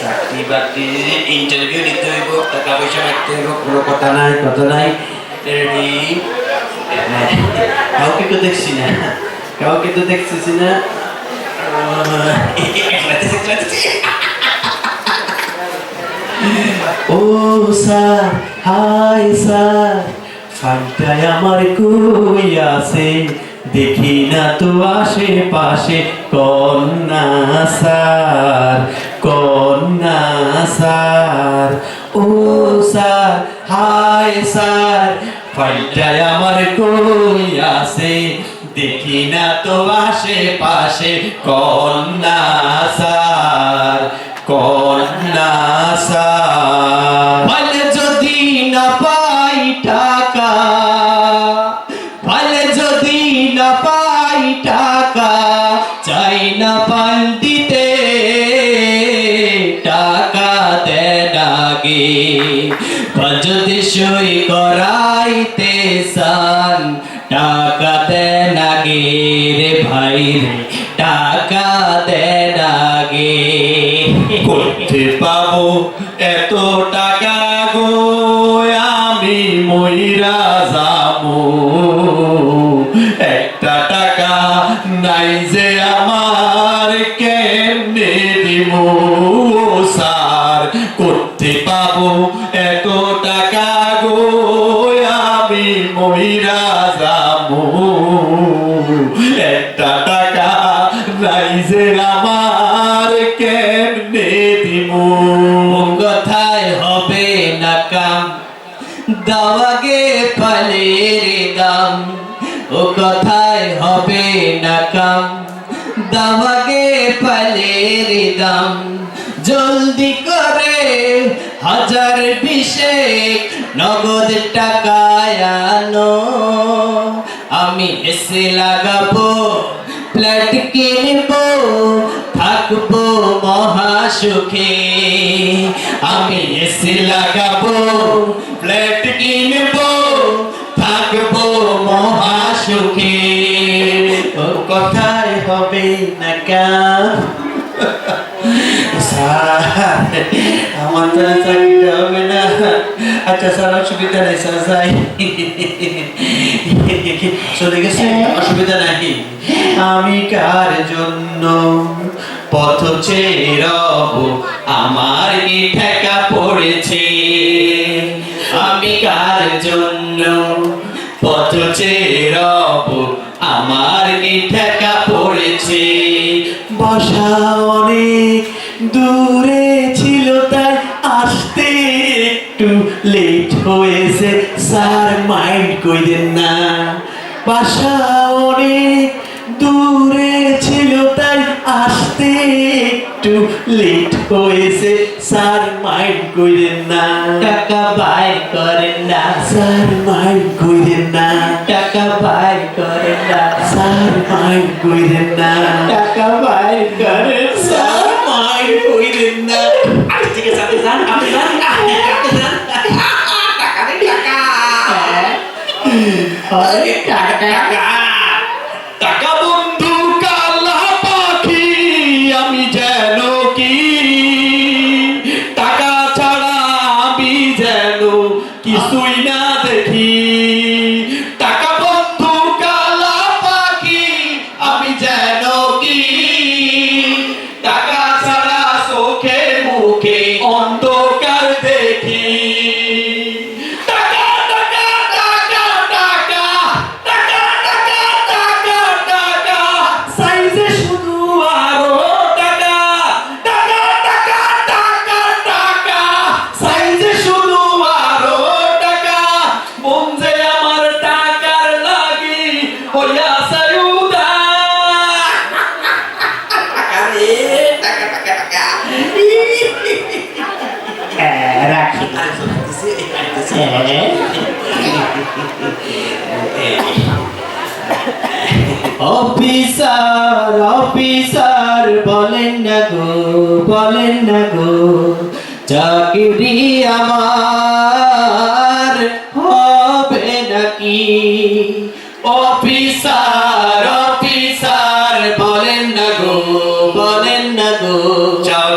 চাকরি বাকরি ইন্টারভিউ নিতে হইব, টাকা পয়সা রাখতে হইব, কোনো কথা নাই রেডি। কাউকে তো দেখছি না, ও স্যার, হাই স্যার, ফাইলটায় আমার কই আছে, দেখি না তো আশেপাশে, কন্যা স্যার, ও স্যার, হাই স্যার, ফাইলটায় আমার কই আছে, দেখি না তো আশেপাশে, কন্যা স্যার। ফাইলে যদি না পাই টাকা, চাই না ফাইল দিতে, টাকা দেন আগে। যদি সই করাইতে চান, টাকা দেন আগে রে ভাই রে, টাকা দেন আগে। করতে পাবো এত টাকা গো, আমি মইরা যাবো, একটা টাকা নাই যে আমার, কেমনে দিব স্যার। করতে পাবো এত টাকা গো, আমি মইরা যাবো, একটা টাকা নাই যে আমার, কেমনে দিব। কথায় হবে না কাম, দাওয়াগে ফলের দাম, ও কথায় হবে না কাম, দাওয়াগে ফলের দাম। জলদি করে 1020 নগদ টাকা আনো, আমি এসে লাগাবো, ফ্ল্যাট কিনবো, থাকবো মহাসুখে। আমি এসে লাগাবো, ফ্ল্যাট কিনবো, থাকবো মহাসুখে। ওর কথায় হবে না কাম। আমার তো চাকরিটা হবে না। আচ্ছা স্যার, অসুবিধা নেই স্যার, যাই চলে গেছে, অসুবিধা নাই। আমি কার জন্য পথ চেয়ে রব, আমার কি ঠেকা পড়েছে। আমি কার জন্য পথ চেয়ে রব, আমার কি ঠেকা পড়েছে। বাসা অনেক দূরে ছিল, তাই আসতে একটু লেট হয়েছে, স্যার মাইন্ড কইরেন না। বাসা অনেক দূরে ছিল, তাই আসতে একটু লেট হয়েছে, স্যার মাইন্ড কইরেন না। টাকা বাইর করেন না, স্যার মাইন্ড কইরেন না। টাকা বাইর করেন না, স্যার মাইন্ড কইরেন না। টাকা বাইর করেন, স্যার মাইন্ড কইরেন না। ঠিক আছে, আপনি যান, টাকা টাকা বন্ধু কালা পাখি, আমি যেন কি, টাকা ছাড়া আমি যেন কিছুই না দেখি। টাকা বন্ধু কালা পাখি, আমি যেন কি, টাকা ছাড়া চোখে মুখে অন্ধকার দেখি। অফিসার বলেন না গো, চাকরি আমার হবে নাকি। অফিসার বলেন না গো,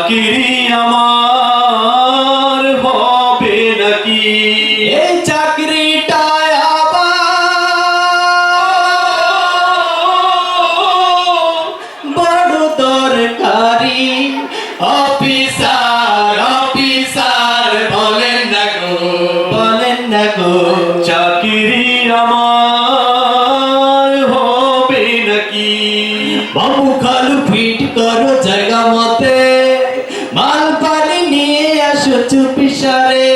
চাকরি আমার হবে নাকি? এই চাকরিটা বড় দরকারি। অফিসার অফিসার বলেন না গো, বলেন না গো। চাকরি আমার হবে নাকি? বাবু খালু ফিট করো জায়গা মতে, মাল পানি নিয়ে আসো চুপিসারে।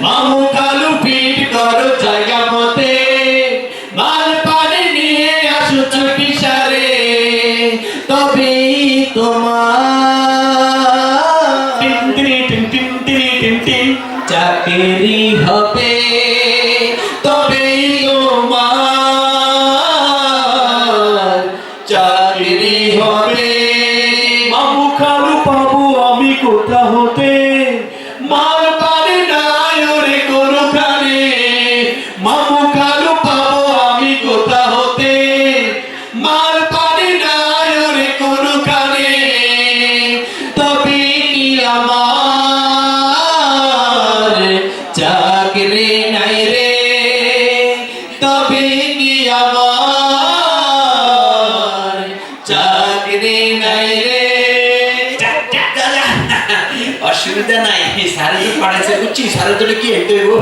মামু খালু ফিট করো জায়গা মতে, মাল পানি নিয়ে আসো চুপিসারে। তবেই তোমার tin tin tin tin tin tin tin. চাকরি হবে, তবেই তোমার চাকরি হবে। মামু খালু পাবো আমি কোথা হতে? মাল পারে নাই ওরে কোনখানে, মামু খালু পাবো আমি কোথা হতে? মাল পারে নাই ওরে কোনখানে। তবে কি আমার চাকরি নাই রে? তবে কি আমার চাকরি নাই রে? অসুবিধা নাই, স্যারে তো পাঠাইছে বুঝছি, স্যারের জন্য কি হেঁটে দেবো?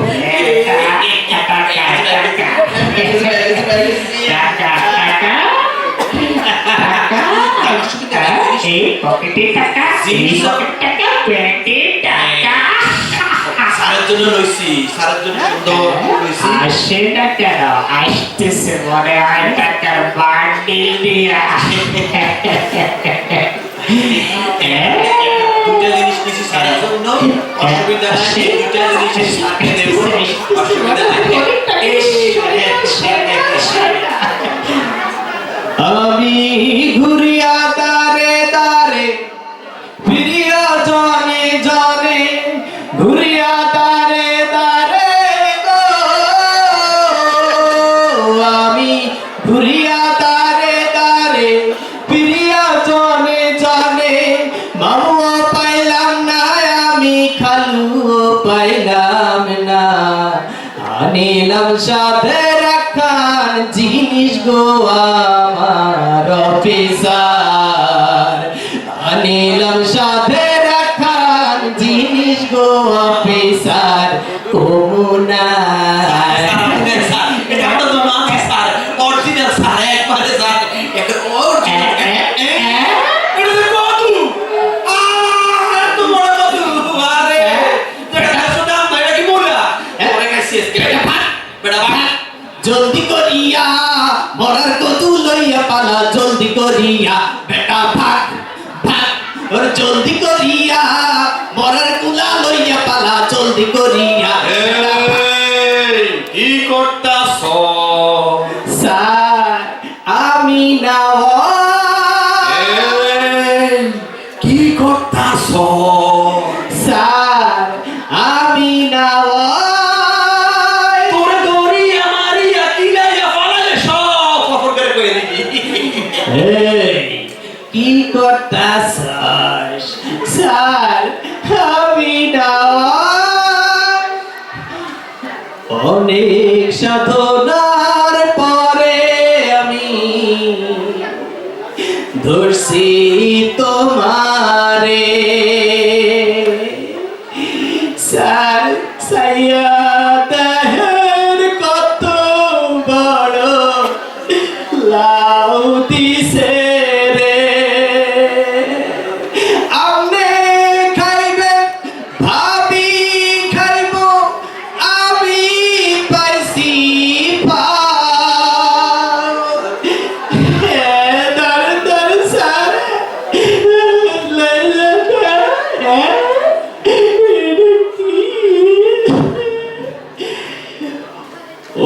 এই পকেটে টাকা, এই পকেটে টাকা, প্যান্টে টাকা। স্যারের জন্য লইছি, স্যারের জন্য সুন্দর লইছি। আসে না কেন? আসতেছে মনে হয় টাকার বান্ডিল দিয়া। দুটা জিনিস নিছি স্যারের জন্য, অসুবিধা নাই, এই দুটা জিনিস স্যারকে দেবো, অসুবিধা নাই। আমি ঘুরিয়া দারে দারে, ফিরিয়া জনে জনে, ঘুরিয়া দারে দারে গো। আমি ঘুরিয়া দারে দারে, ফিরিয়া জনে জনে, মামুও পাইলাম না, আমি খালুও পাইলাম না। আনিলাম সাথে রাখান জিনিস গো আমার অফিসার। আনিলাম সাথে রাখান জিনিস গো অফিসার। কমুনার স্যার, এটা আমার জন্য আছে স্যার, অরিজিনাল স্যার, একবারে স্যার, একটা original। এটা তো কদু। এত বড় কদু, আরে, যেটা 500 দাম, তো এটা কি মোলা? ওরে কাছে শেষ, এটা ভাত, বেটা ভাত। জলদি করিয়া মরার কতু লইয়া পালা, জলদি করিয়া বেটা ভাগ ভাগ। ওর জলদি করিয়া মরার কুলা লইয়া পালা, জলদি করিয়া বেটা ভাগ। এই, কি করতাছ? স্যার আমি না এই, কি করতাছ? স্যার আমি না তোরে দৌড়ি আমার ইয়া কিলাইয়া ফালাইলে সব ফফর করে কইয়া দিবি। কি করতাস স্যার? আমি না অনেক সাধনার পরে আমি ধরছি তোমারে। স্যার সাইয়াদের কত বড় লাউ দিছে রে। আমনে খাইবে ভাবি খাইব, আমি পাইছি পাও। দর দর স্যার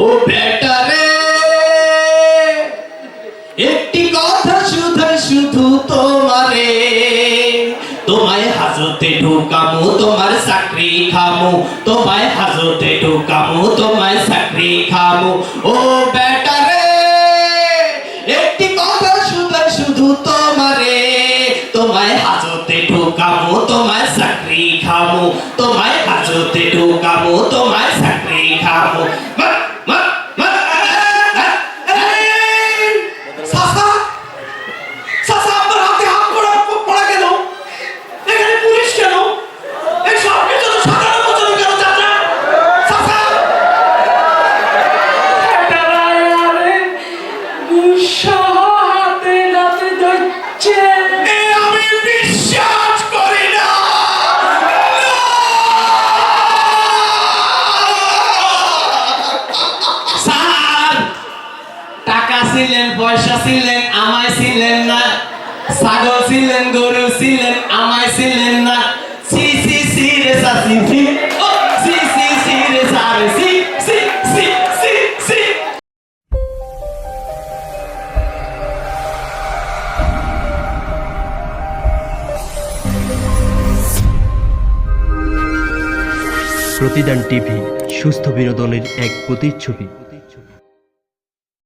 ও বেটা রে, একটি কথা শুধু শুধু তোমারে, তোমায় হাজতে ঢুকামু তোমার চাকরি খামু, তোমায় হাজতে ঢুকামু তোমায় চাকরি খামু। ও বেটা রে, একটি কথা শুধু শুধু তোমারে, তোমায় হাজতে ঢুকামু ঢুকাবো তোমায় চাকরি খাবো তোমায় হাজতে ঢুকাবো তোমায় চাকরি খাবো মা, মা, মা, এই, চাচা, চাচা, আপনার হাতে হাত পড়া কেন? এখানে পুলিশ কেন? এই সবকিছু তো সাধারণ বছর কেন, চাচা? চাচা, এ আমি বিশ্বাস করি না। স্যার টাকা ছিলেন পয়সা ছিলেন আমায় ছিলেন না ছাগল ছিলেন গরু ছিলেন আমায় ছিলেন না সি সি সি রে সাসি সি ও সি সি সি রে সারে সি সি সি সি সি প্রতিদান টিভি সুস্থ বিনোদনের এক প্রতিচ্ছবি।